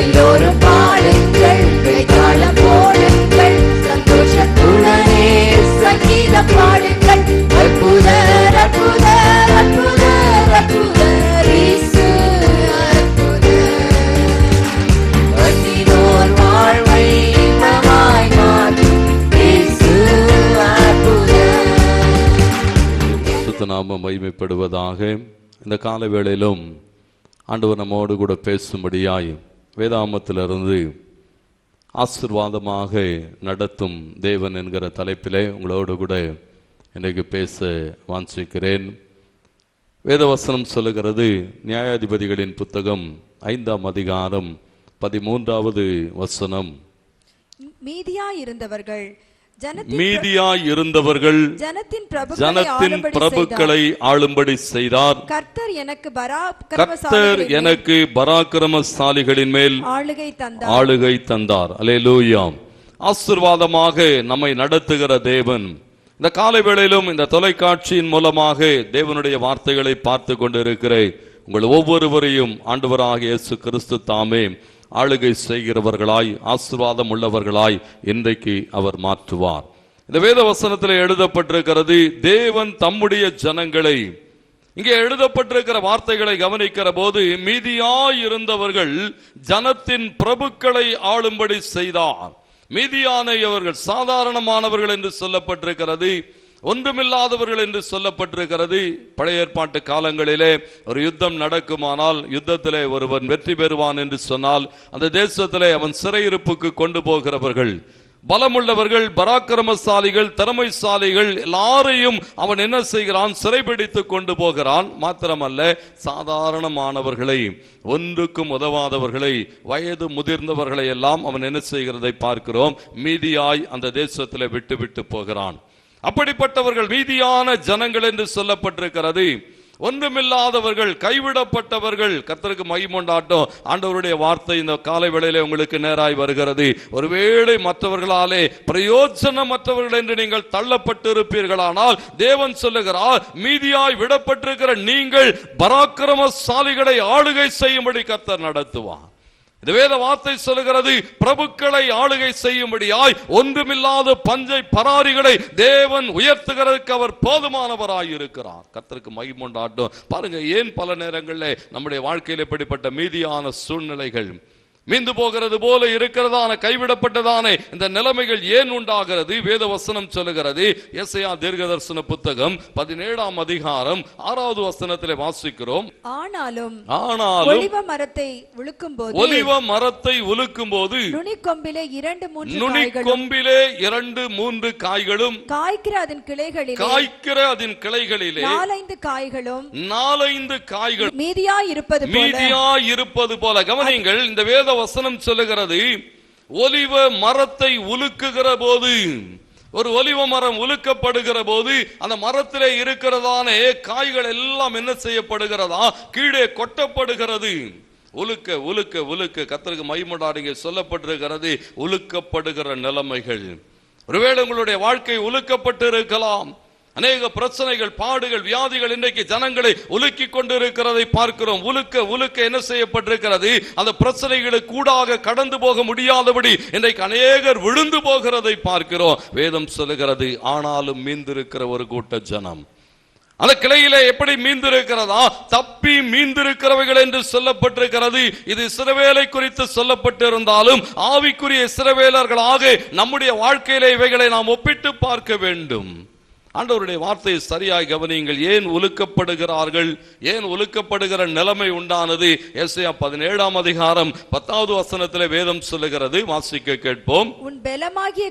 எல்லோரும் பாடுங்கள், கைத்தாளம் போடுங்கள், சந்தோஷத்துடனே சங்கீதம் பாடுங்கள். அற்புதர் அற்புதர் அற்புதர் அற்புதர் இயேசு அற்புதர். பசினோர் வாழ்வை இன்பமாய் மாற்றும் இயேசு அற்புதர். சுத்த நாமம் மகிமைப்படுவதாக. இந்த கால வேளையிலும் ஆண்டவர் நம்மோடு கூட பேசும்படியாய் வேதாமத்திலிருந்து ஆசீர்வாதமாக நடத்தும் தேவன் என்கிற தலைப்பிலே உங்களோடு கூட இன்றைக்கு பேச வாஞ்சிக்கிறேன். வேதவசனம் சொல்லுகிறது, நியாயாதிபதிகளின் புத்தகம் 5ஆம் அதிகாரம் 13வது வசனம், மீதியாயிருந்தவர்கள் ஜனத்தின் பிரபுக்களை ஆளும்படி செய்தார். கர்த்தர் எனக்கு பராக்கிரமசாலிகளின் மேல் ஆளுகை தந்தார். அல்லேலூயா. ஆசீர்வாதமாக நம்மை நடத்துகிற தேவன் இந்த காலை வேளையிலும் இந்த தொலைக்காட்சியின் மூலமாக தேவனுடைய வார்த்தைகளை பார்த்து கொண்டிருக்கிற உங்கள் ஒவ்வொருவரையும் ஆண்டவராகிய இயேசு கிறிஸ்து தாமே ஆளுகை செய்கிறவர்களாய் ஆசீர்வாதம் உள்ளவர்களாய் இன்றைக்கு அவர் மாற்றுவார். இந்த வேத வசனத்தில் எழுதப்பட்டிருக்கிறது, தேவன் தம்முடைய ஜனங்களை, இங்கே எழுதப்பட்டிருக்கிற வார்த்தைகளை கவனிக்கிற போது, மீதியாயிருந்தவர்கள் ஜனத்தின் பிரபுக்களை ஆளும்படி செய்தார். மீதியானவர்கள் சாதாரணமானவர்கள் என்று சொல்லப்பட்டிருக்கிறது, ஒன்றுமில்லாதவர்கள் என்று சொல்லப்பட்டிருக்கிறது. பழைய ஏற்பாட்டு காலங்களிலே ஒரு யுத்தம் நடக்குமானால், யுத்தத்திலே ஒருவன் வெற்றி பெறுவான் என்று சொன்னால், அந்த தேசத்திலே அவன் சிறையிருப்புக்கு கொண்டு போகிறவர்கள், பலமுள்ளவர்கள், பராக்கிரமசாலிகள், திறமைசாலிகள் எல்லாரையும் அவன் என்ன செய்கிறான்? சிறைபிடித்து கொண்டு போகிறான். மாத்திரமல்ல, சாதாரணமானவர்களை, ஒன்றுக்கும் உதவாதவர்களை, வயது முதிர்ந்தவர்களை எல்லாம் அவன் என்ன செய்கிறதை பார்க்கிறோம், மீதியாய் அந்த தேசத்திலே விட்டு விட்டு போகிறான். அப்படிப்பட்டவர்கள் மீதியான ஜனங்கள் என்று சொல்லப்பட்டிருக்கிறது. ஒன்றுமில்லாதவர்கள், கைவிடப்பட்டவர்கள். கர்த்தருக்கு மகிமையுண்டாகட்டும். ஆண்டவருடைய வார்த்தை இந்த காலை வேளையிலே உங்களுக்கு நேராய் வருகிறது. ஒருவேளை மற்றவர்களாலே பிரயோஜனமற்றவர்கள் என்று நீங்கள் தள்ளப்பட்டு இருப்பீர்களானால், தேவன் சொல்லுகிறார், மீதியாய் விடப்பட்டிருக்கிற நீங்கள் பராக்கிரமசாலிகளை ஆளுகை செய்யும்படி கர்த்தர் நடத்துவார். இந்த வேத வார்த்தை சொல்லுகிறது, பிரபுக்களை ஆளுகை செய்யும்படியாய் ஒன்றுமில்லாத பஞ்சை பராரிகளை தேவன் உயர்த்துகிறதுக்கு அவர் போதுமானவராய் இருக்கிறார். கர்த்தருக்கு மகிமை உண்டாகட்டும். பாருங்க, ஏன் பல நேரங்களில் நம்முடைய வாழ்க்கையில் இப்படிப்பட்ட மீதியான சூழ்நிலைகள், மீந்து போகிறது போல இருக்கிறதான, கைவிடப்பட்டதான இந்த நிலைமைகள் ஏன் உண்டாகிறது? வேத வசனம் சொல்லுகிறது, எசையா தீர்க்கதரிசன புத்தகம் 17ஆம் அதிகாரம் 6வது வசனத்திலே வாசிக்கிறோம், ஆனாலும் ஒலிவ மரத்தை உலுக்கும் போது நுனிக்கொம்பிலே 2-3 காய்களும் காய்க்கிற அதன் கிளைகளிலே 4-5 காய்களும் மீதியாயிருப்பது போல. கவனிங்கள், இந்த வேத வசனம் சொல்லுகிறது, ஒலிவ மரத்தை உலுக்குகிற போது, ஒரு ஒலிவ மரம் உலுக்கப்படுகிற போது அந்த மரத்திலே இருக்கிறதான காய்கள் எல்லாம் என்ன செய்யப்படுகிறதா? கீழே கொட்டப்படுகிறது. உலுக்க உலுக்க உலுக்க. கர்த்தருக்கு மகிமையுண்டாக சொல்லப்பட்டிருக்கிறது, உலுக்கப்படுகிற நிலைமைகள். ஒருவேளை உங்களுடைய வாழ்க்கை உலுக்கப்பட்டு இருக்கலாம். அநேக பிரச்சனைகள், பாடுகள், வியாதிகள் இன்றைக்கு ஜனங்களை உலுக்கி கொண்டு இருக்கிறதை பார்க்கிறோம். உலுக்க உலுக்க என்ன செய்யப்பட்டிருக்கிறது? அந்த பிரச்சனைகளுக்கு கூடாக கடந்து போக முடியாதபடி இன்றைக்கு அநேகர் விழுந்து போகிறதை பார்க்கிறோம். வேதம் சொல்லுகிறது, ஆனாலும் மீந்திருக்கிற ஒரு கூட்ட ஜனம் அந்த கிளையிலே எப்படி மீந்திருக்கிறதா? தப்பி மீந்திருக்கிறவைகள் என்று சொல்லப்பட்டிருக்கிறது. இது இஸ்ரவேலை குறித்து சொல்லப்பட்டிருந்தாலும் ஆவிக்குரிய இஸ்ரவேலர்களாக நம்முடைய வாழ்க்கையிலே இவைகளை நாம் ஒப்பிட்டு பார்க்க வேண்டும். ஆண்டவருடைய வார்த்தையை சரியாய் கவனியுங்கள். ஏன் உலுக்கப்படுகிறார்கள்? ஏன் உலுக்கப்படுகிற நிலைமை உண்டானது? எசையா 17ஆம் அதிகாரம் 10வது வசனத்திலே வேதம் சொல்லுகிறது, வாசிக்க கேட்போம். உன் பெலனாகிய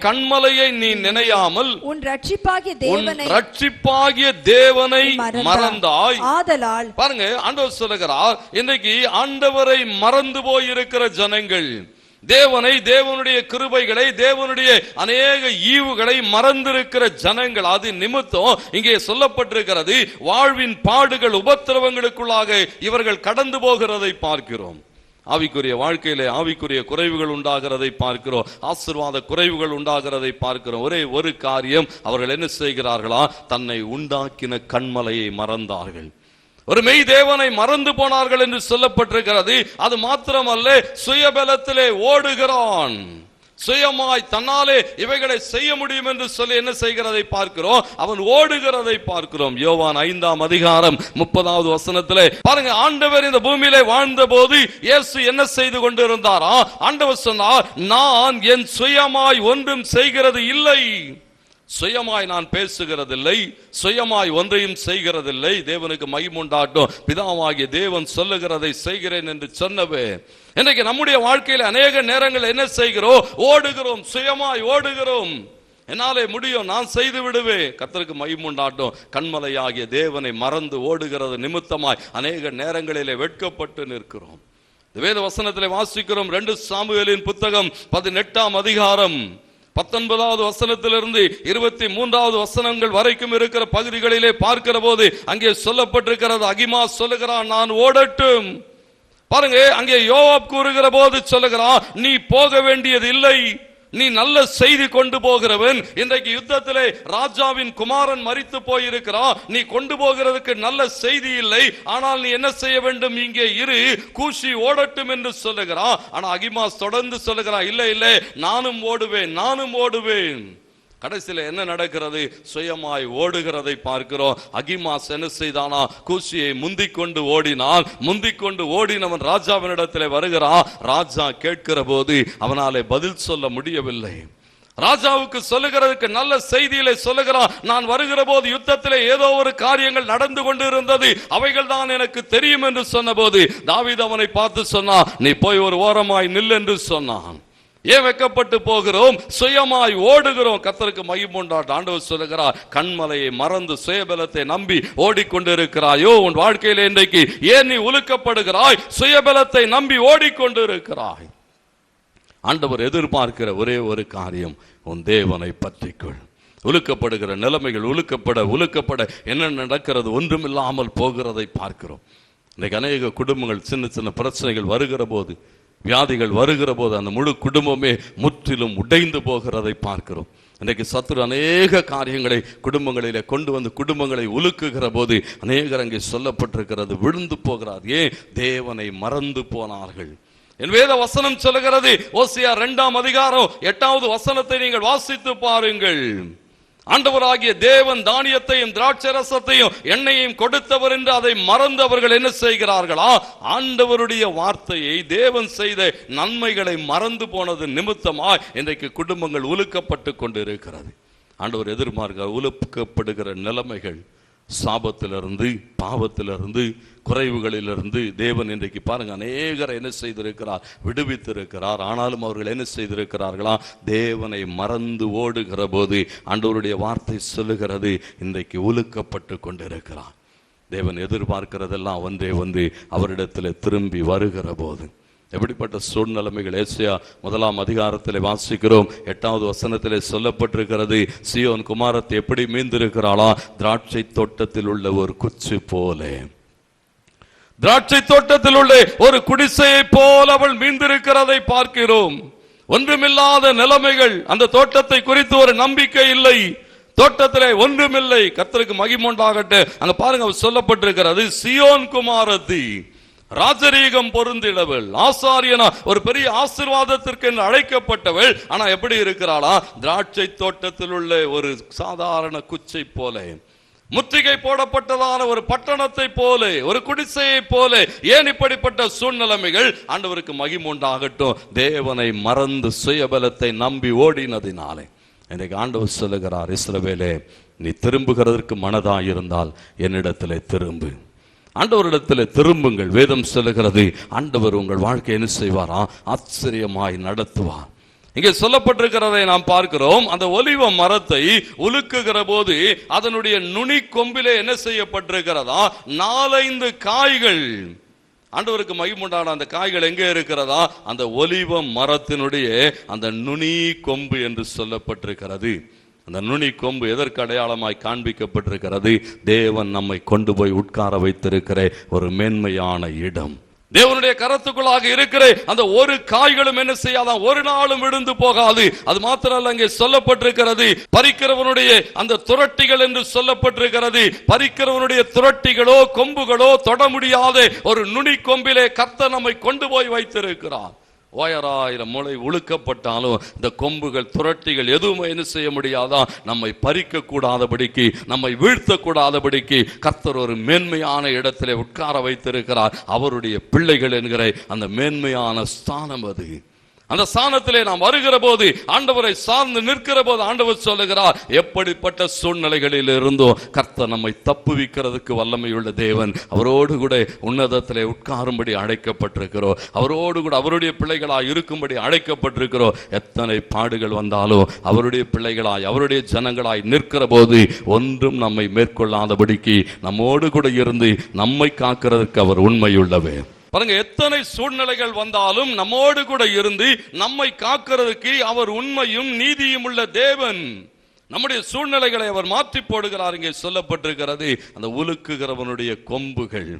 கன்மலையை நீ நினையாமல் உன் ரட்சிப்பாகிய தேவனை மறந்தாய். ஆதலால், பாருங்க, ஆண்டவர் சொல்லுகிறார், இன்னைக்கு ஆண்டவரை மறந்து போயிருக்கிற ஜனங்கள், தேவனை, தேவனுடைய கிருபைகளை, தேவனுடைய அநேக ஈவுகளை மறந்திருக்கிற ஜனங்கள். அது நிமித்தம் இங்கே சொல்லப்பட்டிருக்கிறது, வாழ்வின் பாடுகள், உபத்திரவங்களுக்குள்ளாக இவர்கள் கடந்து போகிறதை பார்க்கிறோம். ஆவிக்குரிய வாழ்க்கையிலே ஆவிக்குரிய குறைவுகள் உண்டாகிறதை பார்க்கிறோம். ஆசீர்வாத குறைவுகள் உண்டாகிறதை பார்க்கிறோம். ஒரே ஒரு காரியம், அவர்கள் என்ன செய்கிறார்களா? தன்னை உண்டாக்கின கன்மலையை மறந்தார்கள். ஒரு மெய் தேவனை மறந்து போனார்கள் என்று சொல்லப்பட்டிருக்கிறது. அது மாத்திரமல்ல, சுயபலத்திலே ஓடுகிறான். சுயமாய் தன்னாலே இவைகளை செய்ய முடியும் என்று சொல்லி என்ன செய்கிறதை பார்க்கிறோம்? அவன் ஓடுகிறதை பார்க்கிறோம். யோவான் 5ஆம் அதிகாரம் 30வது வசனத்திலே பாருங்க, ஆண்டவர் இந்த பூமியிலே வாழ்ந்த போது இயேசு என்ன செய்து கொண்டிருந்தாரா? ஆண்டவர் சொன்னார், நான் என் சுயமாய் ஒன்றும் செய்கிறது இல்லை. சுயமாய் நான் பேசுகிறதில்லை, சுயமாய் ஒன்றையும் செய்கிறதில்லை. தேவனுக்கு மகிமை உண்டாகட்டும். பிதாவாகிய தேவன் சொல்லுகிறதை செய்கிறேன் என்று சொன்னவே. இன்றைக்கு நம்முடைய வாழ்க்கையில் அநேக நேரங்கள் என்ன செய்கிறோம்? ஓடுகிறோம், சுயமாய் ஓடுகிறோம். என்னாலே முடியும், நான் செய்து விடுவேன். கர்த்தருக்கு மகிமை உண்டாகட்டும். கண்மலையாகிய தேவனை மறந்து ஓடுகிறது நிமித்தமாய் அநேக நேரங்களிலே வெட்கப்பட்டு நிற்கிறோம். வேத வசனத்திலே வாசிக்கிறோம். 2 சாமுவேலின் புத்தகம் 18ஆம் அதிகாரம் 19வது வசனத்திலிருந்து 23வது வசனங்கள் வரைக்கும் இருக்கிற பகுதிகளிலே பார்க்கிற போது அங்கே சொல்லப்பட்டிருக்கிறது, அகிமாஸ் சொல்லுகிறான், நான் ஓடட்டும். பாருங்க, அங்கே யோவாப் கூறுகிற போது சொல்லுகிறான், நீ போக வேண்டியது இல்லை, நீ நல்ல செய்தி கொண்டு போகிறவன். இன்றைக்கு யுத்தத்திலே ராஜாவின் குமாரன் மரித்து போயிருக்கிறான். நீ கொண்டு போகிறதுக்கு நல்ல செய்தி இல்லை, ஆனால் நீ என்ன செய்ய வேண்டும்? இங்கே இரு, கூஷி ஓடட்டும் என்று சொல்லுகிறான். ஆனா அகிமாஸ் தொடர்ந்து சொல்லுகிறான், இல்லை இல்லை, நானும் ஓடுவேன், நானும் ஓடுவேன். கடைசியில என்ன நடக்கிறது? சுயமாய் ஓடுகிறதை பார்க்கிறோம். அகிமாஸ் என்ன செய்தானா? கூஷியை முந்திக்கொண்டு ஓடினான். முந்திக்கொண்டு ஓடினவன் ராஜாவினிடத்தில் வருகிறான். ராஜா கேட்கிற போது அவனாலே பதில் சொல்ல முடியவில்லை. ராஜாவுக்கு சொல்லுகிறதுக்கு நல்ல செய்தியிலே சொல்லுகிறான், நான் வருகிற போது யுத்தத்திலே ஏதோ ஒரு காரியங்கள் நடந்து கொண்டு இருந்தது, அவைகள் தான் எனக்கு தெரியும் என்று சொன்ன போது தாவீது அவனை பார்த்து சொன்னான், நீ போய் ஒரு ஓரமாய் நில் என்று சொன்னான். ஏன் வெக்கப்பட்டு போகிறோம்? சுயமாய் ஓடுகிறோம். கர்த்தருக்கு மகிமை உண்டாகட்டும். ஆண்டவர் சொல்லுகிறார், கண்மலையை மறந்து சுயபலத்தை நம்பி ஓடிக்கொண்டிருக்கிறாயோ? உன் வாழ்க்கையில இன்றைக்கு ஏன் நீ உலுக்கப்படுகிறாய்? சுயபலத்தை நம்பி ஓடிக்கொண்டு இருக்கிறாய். ஆண்டவர் எதிர்பார்க்கிற ஒரே ஒரு காரியம், உன் தேவனை பற்றிக்கொள். உலுக்கப்படுகிற நிலைமைகள் உலுக்கப்பட என்ன நடக்கிறது? ஒன்றுமில்லாமல் போகிறதை பார்க்கிறோம். இன்னைக்கு அநேக குடும்பங்கள் சின்ன சின்ன பிரச்சனைகள் வருகிற போது, வியாதிகள் வருகிற போது அந்த முழு குடும்பமே முற்றிலும் உடைந்து போகிறதை பார்க்கிறோம். இன்றைக்கு சத்துரு அநேக காரியங்களை குடும்பங்களிலே கொண்டு வந்து குடும்பங்களை உலுக்குகிற போது அநேகர் அங்கே சொல்லப்பட்டிருக்கிறது, விழுந்து போகிறார். ஏன்? தேவனை மறந்து போனார்கள். என் வேத வசனம் சொல்லுகிறது, ஓசியா 2ஆம் அதிகாரம் 8வது வசனத்தை நீங்கள் வாசித்து பாருங்கள். ஆண்டவராகிய தேவன் தானியத்தையும் திராட்சரசத்தையும் எண்ணெயையும் கொடுத்தவர் என்று அதை மறந்தவர்கள் என்ன செய்கிறார்களா? ஆண்டவருடைய வார்த்தையை, தேவன் செய்த நன்மைகளை மறந்து போனது நிமித்தமாய் இன்றைக்கு குடும்பங்கள் உலுக்கப்பட்டு கொண்டு இருக்கிறது. ஆண்டவர் எதிர்பார்க்க உலுக்கப்படுகிற நிலைமைகள், சாபத்திலிருந்து, பாவத்திலிருந்து, குறைவுகளிலிருந்து தேவன் இன்றைக்கு பாருங்க அநேகரை என்ன செய்திருக்கிறார்? விடுவித்திருக்கிறார். ஆனாலும் அவர்கள் என்ன செய்திருக்கிறார்களா? தேவனை மறந்து ஓடுகிற போது ஆண்டவருடைய வார்த்தை சொல்லுகிறது, இன்றைக்கு உலுக்கப்பட்டு கொண்டிருக்கிறார். தேவன் எதிர்பார்க்கிறதெல்லாம் ஒன்றே ஒன்று, அவரிடத்தில் திரும்பி வருகிற போது. எப்படிப்பட்ட சூழ்நிலைமைகள்? ஏசாயா 1ஆம் அதிகாரத்தில் வாசிக்கிறோம். 8வது வசனத்திலே சொல்லப்பட்டிருக்கிறது, சீயோன் குமாரத்தை எப்படி மீந்திருக்கிறாளா? திராட்சை தோட்டத்தில் உள்ள ஒரு குச்சி போல, திராட்சை தோட்டத்தில் உள்ள ஒரு குடிசையை போல அவள் மீந்திருக்கிறதை பார்க்கிறோம். ஒன்றுமில்லாத நிலைமைகள். அந்த தோட்டத்தை குறித்து ஒரு நம்பிக்கை இல்லை, தோட்டத்திலே ஒன்றுமில்லை. கர்த்தருக்கு மகிமை உண்டாகட்டும். அங்க பாருங்க சொல்லப்பட்டிருக்கிறது, சீயோன் குமாரத்தி ராஜரீகம் பொருந்திடவள், ஆசாரியனா ஒரு பெரிய ஆசீர்வாதத்திற்கு அழைக்கப்பட்டவள். ஆனா எப்படி இருக்கிறாளா? திராட்சை தோட்டத்தில் உள்ள ஒரு சாதாரண குச்சை போல, முற்றுகை போடப்பட்டதான ஒரு பட்டணத்தை போல, ஒரு குடிசையை போல. ஏன் இப்படிப்பட்ட சூழ்நிலைமைகள்? ஆண்டவருக்கு மகிமை உண்டாகட்டும். தேவனை மறந்து சுயபலத்தை நம்பி ஓடினதினாலே இன்றைக்கு ஆண்டவர் சொல்லுகிறார், இஸ்ரவேலே, நீ திரும்புகிறதற்கு மனதாயிருந்தால் என்னிடத்திலே திரும்பு. ஆண்டவரிடத்தில் திரும்புங்கள். வேதம் சொல்லுகிறது, ஆண்டவர் உங்கள் வாழ்க்கை என்ன செய்வாரா? ஆச்சரியமாய் நடத்துவார். இங்கே சொல்லப்பட்டிருக்கிறதை நாம் பார்க்கிறோம். அந்த ஒலிவ மரத்தை உலுக்குகிற போது அதனுடைய நுனி கொம்பிலே என்ன செய்யப்பட்டிருக்கிறதா? 4-5 காய்கள். ஆண்டவருக்கு மகிமுண்டான அந்த காய்கள் எங்கே இருக்கிறதா? அந்த ஒலிவ மரத்தினுடைய அந்த நுனி கொம்பு என்று சொல்லப்பட்டிருக்கிறது. அந்த நுனி கொம்பு எதற்கு அடையாளமாய் காண்பிக்கப்பட்டிருக்கிறது? தேவன் நம்மை கொண்டு போய் உட்கார வைத்திருக்கிற ஒரு மேன்மையான இடம். தேவனுடைய கரத்துக்குள்ளாக இருக்கிற அந்த ஒரு காய்களும் என்ன செய்யாதான், ஒரு நாளும் விழுந்து போகாது. அது மாத்திரமல்ல, அங்கே சொல்லப்பட்டிருக்கிறது, பறிக்கிறவனுடைய அந்த துரட்டிகள் என்று சொல்லப்பட்டிருக்கிறது. பறிக்கிறவனுடைய துரட்டிகளோ கொம்புகளோ தொட முடியாத ஒரு நுனி கொம்பிலே கர்த்தர் நம்மை கொண்டு போய் வைத்திருக்கிறார். 1000 முளை உழுக்கப்பட்டாலும் இந்த கொம்புகள் துரட்டிகள் எதுவுமே என்ன செய்ய முடியாதா, நம்மை பறிக்க கூடாதபடிக்கு, நம்மை வீழ்த்த கூடாதபடிக்கு கர்த்தர் ஒரு மேன்மையான இடத்திலே உட்கார வைத்திருக்கிறார். அவருடைய பிள்ளைகள் என்கிற அந்த மேன்மையான ஸ்தானம் அது. அந்த ஸ்தானத்திலே நாம் வருகிற போது, ஆண்டவரை சார்ந்து நிற்கிற போது ஆண்டவர் சொல்லுகிறார், எப்படிப்பட்ட சூழ்நிலைகளில் இருந்தோ கர்த்தர் நம்மை தப்புவிக்கிறதுக்கு வல்லமையுள்ள தேவன். அவரோடு கூட உன்னதத்திலே உட்காரும்படி அழைக்கப்பட்டிருக்கிறோம். அவரோடு கூட அவருடைய பிள்ளைகளாய் இருக்கும்படி அழைக்கப்பட்டிருக்கிறோம். எத்தனை பாடுகள் வந்தாலும் அவருடைய பிள்ளைகளாய் அவருடைய ஜனங்களாய் நிற்கிற போது ஒன்றும் நம்மை மேற்கொள்ளாதபடிக்கு நம்மோடு கூட இருந்து நம்மை காக்கிறதுக்கு அவர் உண்மையுள்ளவர். பாருங்க, எத்தனை சூழ்நிலைகள் வந்தாலும் நம்மோடு கூட இருந்து நம்மை காக்கிறதுக்கு அவர் உண்மையும் நீதியும் உள்ள தேவன். நம்முடைய சூழ்நிலைகளை அவர் மாற்றி போடுகிறார். இங்கே சொல்லப்பட்டிருக்கிறது, அந்த உலுக்குகிறவனுடைய கொம்புகள்.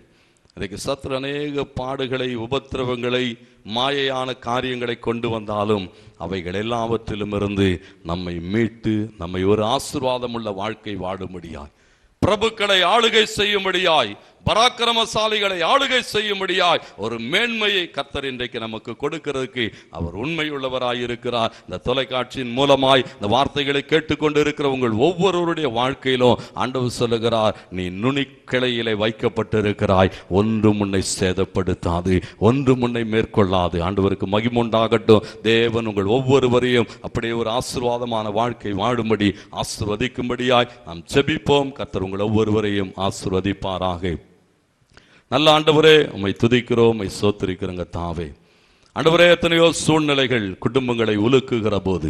அதுக்கு சத்ரு அநேக பாடுகளை, உபத்திரவங்களை, மாயையான காரியங்களை கொண்டு வந்தாலும் அவைகள் எல்லாவற்றிலும் இருந்து நம்மை மீட்டு நம்மை ஒரு ஆசீர்வாதம் உள்ள வாழ்க்கை வாழும்படியாய், பிரபுக்களை ஆளுகை செய்யும்படியாய், பராக்கிரமசாலிகளை ஆளுகை செய்யும்படியாய் ஒரு மேன்மையை கர்த்தர் இன்றைக்கு நமக்கு கொடுக்கிறதுக்கு அவர் உண்மையுள்ளவராய் இருக்கிறார். இந்த தொலைக்காட்சியின் மூலமாய் இந்த வார்த்தைகளை கேட்டுக்கொண்டு இருக்கிற உங்கள் ஒவ்வொருவருடைய வாழ்க்கையிலும் ஆண்டவர் சொல்லுகிறார், நீ நுனிக்கிளையிலே வைக்கப்பட்டிருக்கிறாய், ஒன்றும் உன்னை சேதப்படுத்தாது, ஒன்றும் உன்னை மேற்கொள்ளாது. ஆண்டவருக்கு மகிமை உண்டாகட்டும். தேவன் உங்கள் ஒவ்வொருவரையும் அப்படியே ஒரு ஆசீர்வாதமான வாழ்க்கை வாழும்படி ஆசீர்வதிக்கும்படியாய் நாம் ஜெபிப்போம். கர்த்தர் உங்கள் ஒவ்வொருவரையும் ஆசீர்வதிப்பாராக. நல்ல ஆண்டவரே, உம்மை துதிக்கிறோம், உம்மை ஸ்தோத்திரிக்கிறோங்க தாவே. ஆண்டவரே, எத்தனையோ சூழ்நிலைகள் குடும்பங்களை உலுக்குகிற போது,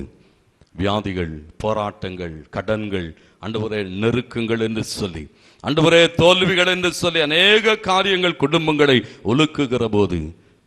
வியாதிகள், போராட்டங்கள், கடன்கள், ஆண்டவரே நெருக்கங்கள் என்று சொல்லி, ஆண்டவரே தோல்விகள் என்று சொல்லி அநேக காரியங்கள் குடும்பங்களை உலுக்குகிற போது,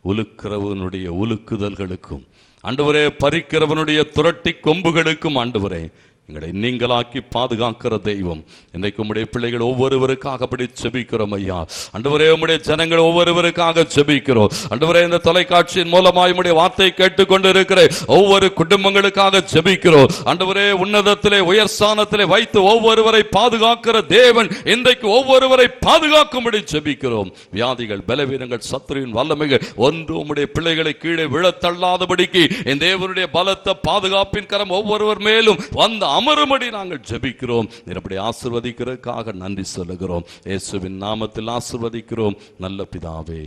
உலுக்கிறவனுடைய உலுக்குதல்களுக்கும், ஆண்டவரே பறிக்கிறவனுடைய துரட்டி கொம்புகளுக்கும் ஆண்டவரே எங்களை நீங்களாக்கி பாதுகாக்கிற தெய்வம். இன்றைக்கு உம்முடைய பிள்ளைகள் ஒவ்வொருவருக்காக அப்படி செபிக்கிறோம் ஐயா. ஆண்டவரே, உம்முடைய ஜனங்கள் ஒவ்வொருவருக்காக செபிக்கிறோம். ஆண்டவரே, இந்த தொலைக்காட்சியின் மூலமாய் உம்முடைய வார்த்தை கேட்டுக்கொண்டு இருக்கிற ஒவ்வொரு குடும்பங்களுக்காக செபிக்கிறோம். ஆண்டவரே, உன்னதத்திலே உயர் ஸ்தானத்திலே வைத்து ஒவ்வொருவரை பாதுகாக்கிற தேவன் இன்றைக்கு ஒவ்வொருவரை பாதுகாக்கும்படி செபிக்கிறோம். வியாதிகள், பலவீனங்கள், சத்துருவின் வல்லமைகள் ஒன்று உம்முடைய பிள்ளைகளை கீழே விழத்தள்ளாதபடிக்கு இந்த தேவனுடைய பலத்த பாதுகாப்பின் கரம் ஒவ்வொருவர் மேலும் வந்து அமரும்படி நாங்கள் ஜெபிக்கிறோம். அப்படி ஆசீர்வதிக்கிறதுக்காக நன்றி சொல்லுகிறோம். இயேசுவின் நாமத்தில் ஆசீர்வதிக்கிறோம் நல்ல பிதாவே,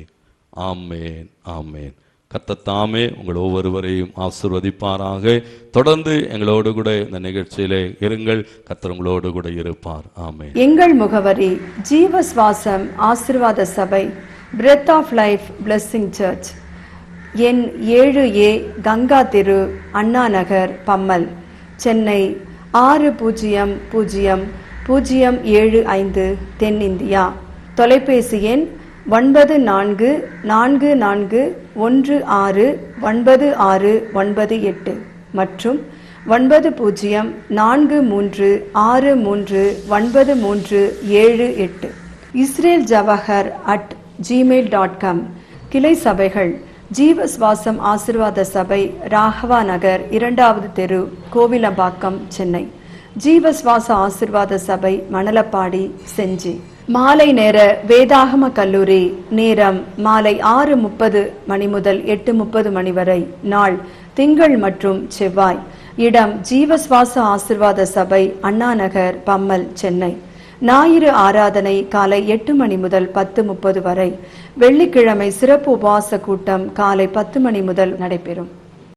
ஆமென், ஆமென். கர்த்தர் தாமே உங்கள் ஒவ்வொருவரையும் ஆசீர்வதிப்பாராக. தொடர்ந்து எங்களோடு கூட இந்த நிகழ்ச்சியிலே இருங்கள். கர்த்தர் உங்களோடு கூட இருப்பார். ஆமென். எங்கள் முகவரி ஜீவ சுவாசம் ஆசீர்வாத சபை, breath of life blessing church, எண் 7A, கங்கா தெரு, அண்ணா நகர், பம்மல், சென்னை 600075, தென்னிந்தியா. தொலைபேசி எண் 9416169698 மற்றும் 9043639378. Israel Jawahar @gmail.com. கிளை சபைகள் ஜீவ சுவாசம் ஆசீர்வாத சபை, ராகவா நகர், 2வது தெரு, கோவிலம்பாக்கம், சென்னை. ஜீவ சுவாச ஆசீர்வாத சபை, மணலப்பாடி, செஞ்சி. மாலை நேர வேதாகம கல்லூரி, நேரம் மாலை 6:30 மணி முதல் 8:30 மணி வரை. நாள் திங்கள் மற்றும் செவ்வாய். இடம் ஜீவ சுவாச ஆசீர்வாத சபை, அண்ணா நகர், பம்மல், சென்னை. ஞாயிறு ஆராதனை காலை 8 மணி முதல் 10:30 வரை. வெள்ளிக்கிழமை சிறப்பு உபவாச கூட்டம் காலை 10 மணி முதல் நடைபெறும்.